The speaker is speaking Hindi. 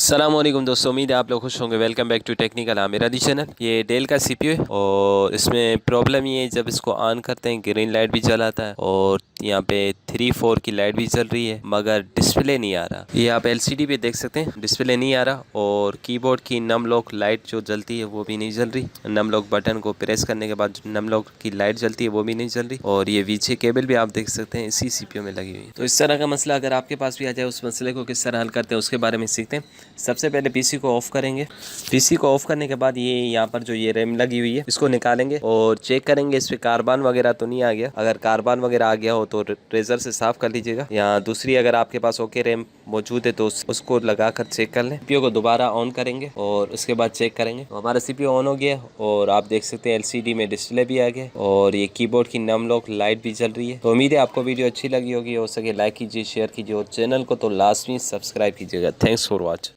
अस्सलामुअलैकुम दोस्तों, उम्मीद है आप लोग खुश होंगे। Welcome back to technical Aamir Ali channel. ये डेल का सीपीयू है और इसमें प्रॉब्लम ये है, जब इसको ऑन करते हैं ग्रीन लाइट भी जलाता है और यहाँ पे 3-4 की लाइट भी जल रही है, मगर डिस्प्ले नहीं आ रहा। ये आप एलसीडी पे देख सकते हैं, डिस्प्ले नहीं आ रहा। और कीबोर्ड की नम लॉक लाइट जो जलती है वो भी नहीं जल रही। नम लॉक बटन को प्रेस करने के बाद नम लॉक की लाइट जलती है वो भी नहीं जल रही। और ये पीछे केबल भी आप देख सकते हैं इसी सीपीयू में लगी हुई है। तो इस तरह का मसला अगर आपके पास भी आ जाए, उस मसले को किस तरह हल करते हैं उसके बारे में सीखते हैं। सबसे पहले पीसी को ऑफ करेंगे। पीसी को ऑफ करने के बाद ये यहाँ पर जो ये रैम लगी हुई है इसको निकालेंगे और चेक करेंगे इस पे कार्बन वगैरह तो नहीं आ गया। अगर कार्बन वगैरह आ गया हो तो रेजर से साफ कर लीजिएगा। यहाँ दूसरी अगर आपके पास ओके रैम मौजूद है तो उसको लगाकर चेक कर लें। सीपीयू को दोबारा ऑन करेंगे और उसके बाद चेक करेंगे। तो हमारा सीपीयू ऑन हो गया और आप देख सकते हैं एलसीडी में डिस्प्ले भी आ गया और ये कीबोर्ड की नम लॉक लाइट भी जल रही है। तो उम्मीद है आपको वीडियो अच्छी लगी होगी। हो सके लाइक कीजिए, शेयर कीजिए और चैनल को तो लाजमी सब्सक्राइब कीजिएगा। Thanks for watch.